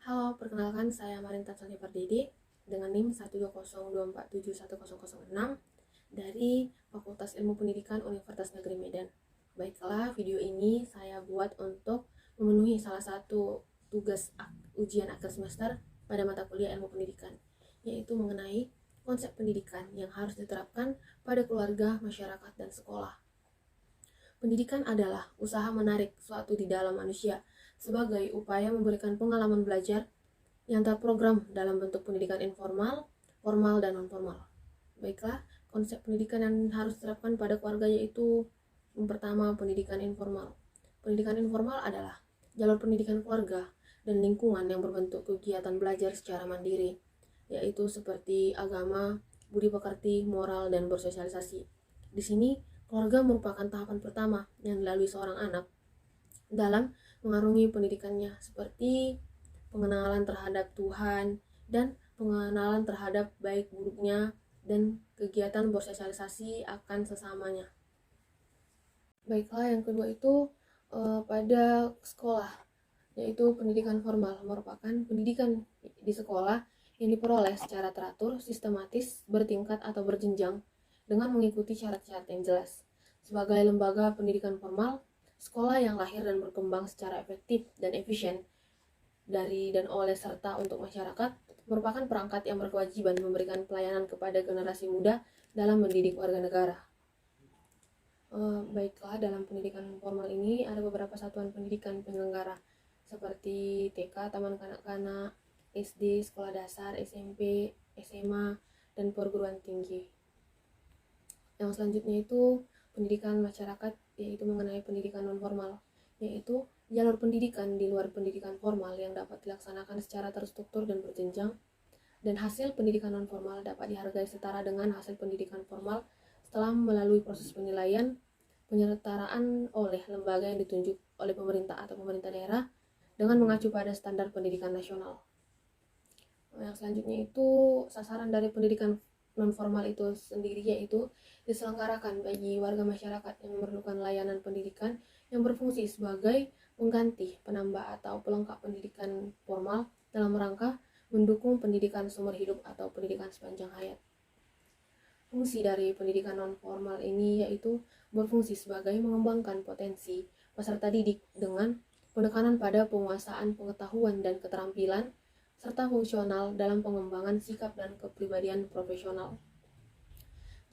Halo, perkenalkan saya Marinta Sonia Pardede dengan NIM 12024710006 dari Fakultas Ilmu Pendidikan Universitas Negeri Medan. Baiklah, video ini saya buat untuk memenuhi salah satu tugas ujian akhir semester pada mata kuliah Ilmu Pendidikan, yaitu mengenai konsep pendidikan yang harus diterapkan pada keluarga, masyarakat, dan sekolah. Pendidikan adalah usaha menarik suatu di dalam manusia sebagai upaya memberikan pengalaman belajar yang terprogram dalam bentuk pendidikan informal, formal, dan non-formal. Baiklah, konsep pendidikan yang harus diterapkan pada keluarga yaitu yang pertama, pendidikan informal. Pendidikan informal adalah jalur pendidikan keluarga dan lingkungan yang berbentuk kegiatan belajar secara mandiri, yaitu seperti agama, budi pekerti, moral, dan bersosialisasi. Di sini, keluarga merupakan tahapan pertama yang dilalui seorang anak dalam mengarungi pendidikannya, seperti pengenalan terhadap Tuhan dan pengenalan terhadap baik buruknya dan kegiatan bersosialisasi akan sesamanya. Baiklah, yang kedua itu pada sekolah, yaitu pendidikan formal merupakan pendidikan di sekolah yang diperoleh secara teratur, sistematis, bertingkat atau berjenjang dengan mengikuti syarat-syarat yang jelas. Sebagai lembaga pendidikan formal, sekolah yang lahir dan berkembang secara efektif dan efisien dari dan oleh serta untuk masyarakat merupakan perangkat yang berkewajiban memberikan pelayanan kepada generasi muda dalam mendidik warga negara. Baiklah, dalam pendidikan formal ini ada beberapa satuan pendidikan penyelenggara seperti TK, Taman Kanak-kanak, SD, Sekolah Dasar, SMP, SMA, dan perguruan tinggi. Yang selanjutnya itu pendidikan masyarakat, yaitu mengenai pendidikan non-formal, yaitu jalur pendidikan di luar pendidikan formal yang dapat dilaksanakan secara terstruktur dan berjenjang, dan hasil pendidikan non-formal dapat dihargai setara dengan hasil pendidikan formal setelah melalui proses penilaian, penyelenggaraan oleh lembaga yang ditunjuk oleh pemerintah atau pemerintah daerah dengan mengacu pada standar pendidikan nasional. Yang selanjutnya itu sasaran dari pendidikan non-formal itu sendiri, yaitu diselenggarakan bagi warga masyarakat yang memerlukan layanan pendidikan yang berfungsi sebagai pengganti, penambah, atau pelengkap pendidikan formal dalam rangka mendukung pendidikan seumur hidup atau pendidikan sepanjang hayat. Fungsi dari pendidikan non-formal ini yaitu berfungsi sebagai mengembangkan potensi peserta didik dengan penekanan pada penguasaan pengetahuan dan keterampilan serta fungsional dalam pengembangan sikap dan kepribadian profesional.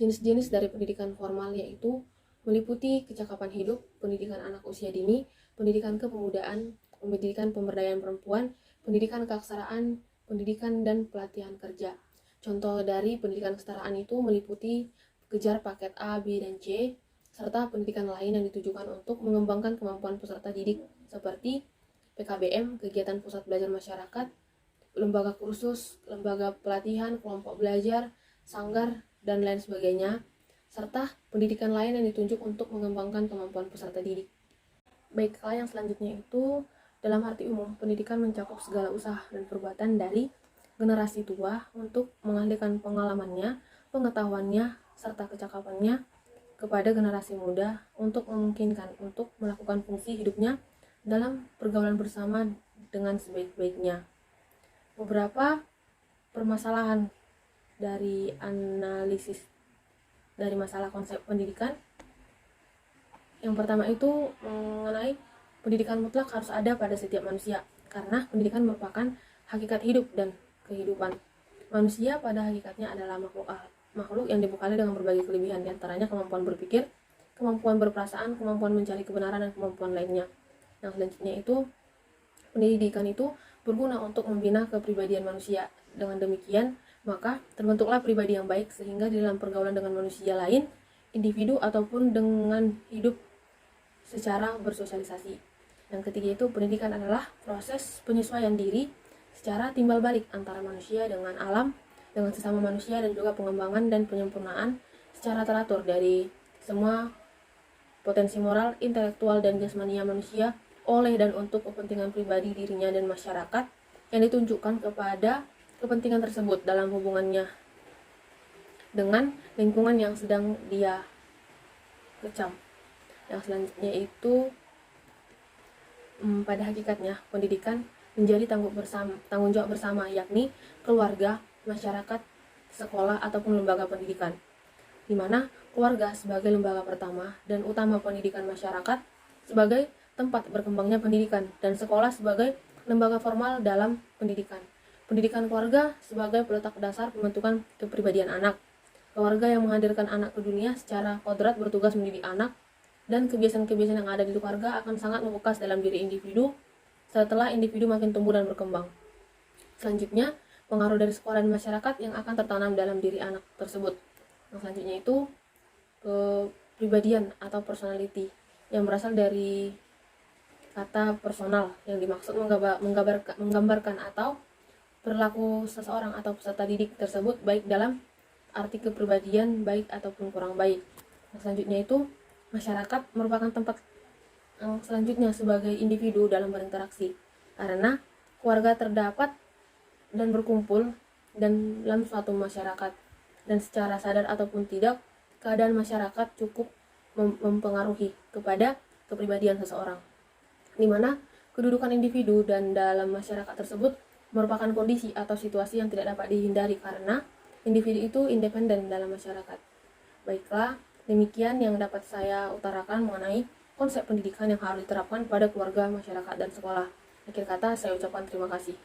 Jenis-jenis dari pendidikan formal yaitu meliputi kecakapan hidup, pendidikan anak usia dini, pendidikan kepemudaan, pendidikan pemberdayaan perempuan, pendidikan keaksaraan, pendidikan dan pelatihan kerja. Contoh dari pendidikan kesetaraan itu meliputi kejar paket A, B, dan C, serta pendidikan lain yang ditujukan untuk mengembangkan kemampuan peserta didik seperti PKBM, kegiatan pusat belajar masyarakat, lembaga kursus, lembaga pelatihan, kelompok belajar, sanggar, dan lain sebagainya, serta pendidikan lain yang ditunjuk untuk mengembangkan kemampuan peserta didik. Baiklah, yang selanjutnya itu dalam arti umum, pendidikan mencakup segala usaha dan perbuatan dari generasi tua untuk mengalihkan pengalamannya, pengetahuannya, serta kecakapannya kepada generasi muda untuk memungkinkan untuk melakukan fungsi hidupnya dalam pergaulan bersama dengan sebaik-baiknya. Beberapa permasalahan dari analisis dari masalah konsep pendidikan. Yang pertama itu mengenai pendidikan mutlak harus ada pada setiap manusia, karena pendidikan merupakan hakikat hidup dan kehidupan. Manusia pada hakikatnya adalah makhluk yang dibekali dengan berbagai kelebihan, diantaranya kemampuan berpikir, kemampuan berperasaan, kemampuan mencari kebenaran, dan kemampuan lainnya. Yang selanjutnya itu pendidikan itu berguna untuk membina kepribadian manusia. Dengan demikian, maka terbentuklah pribadi yang baik sehingga di dalam pergaulan dengan manusia lain, individu ataupun dengan hidup secara bersosialisasi. Yang ketiga itu pendidikan adalah proses penyesuaian diri secara timbal balik antara manusia dengan alam, dengan sesama manusia, dan juga pengembangan dan penyempurnaan secara teratur dari semua potensi moral, intelektual, dan jasmania manusia oleh dan untuk kepentingan pribadi dirinya dan masyarakat yang ditunjukkan kepada kepentingan tersebut dalam hubungannya dengan lingkungan yang sedang dia kecam. Yang selanjutnya itu pada hakikatnya pendidikan menjadi tanggung jawab bersama, yakni keluarga, masyarakat, sekolah, ataupun lembaga pendidikan, di mana keluarga sebagai lembaga pertama dan utama pendidikan masyarakat sebagai tempat berkembangnya pendidikan, dan sekolah sebagai lembaga formal dalam pendidikan. Pendidikan keluarga sebagai peletak dasar pembentukan kepribadian anak. Keluarga yang menghadirkan anak ke dunia secara kodrat bertugas mendidik anak, dan kebiasaan-kebiasaan yang ada di keluarga akan sangat membekas dalam diri individu setelah individu makin tumbuh dan berkembang. Selanjutnya, pengaruh dari sekolah dan masyarakat yang akan tertanam dalam diri anak tersebut. Yang selanjutnya itu kepribadian atau personality, yang berasal dari kata personal, yang dimaksud menggambarkan atau perilaku seseorang atau peserta didik tersebut, baik dalam arti kepribadian baik ataupun kurang baik. Yang selanjutnya itu masyarakat merupakan tempat selanjutnya sebagai individu dalam berinteraksi, karena keluarga terdapat dan berkumpul dan dalam suatu masyarakat, dan secara sadar ataupun tidak, keadaan masyarakat cukup mempengaruhi kepada kepribadian seseorang, di mana kedudukan individu dan dalam masyarakat tersebut merupakan kondisi atau situasi yang tidak dapat dihindari karena individu itu independen dalam masyarakat. Baiklah, demikian yang dapat saya utarakan mengenai konsep pendidikan yang harus diterapkan pada keluarga, masyarakat, dan sekolah. Akhir kata, saya ucapkan terima kasih.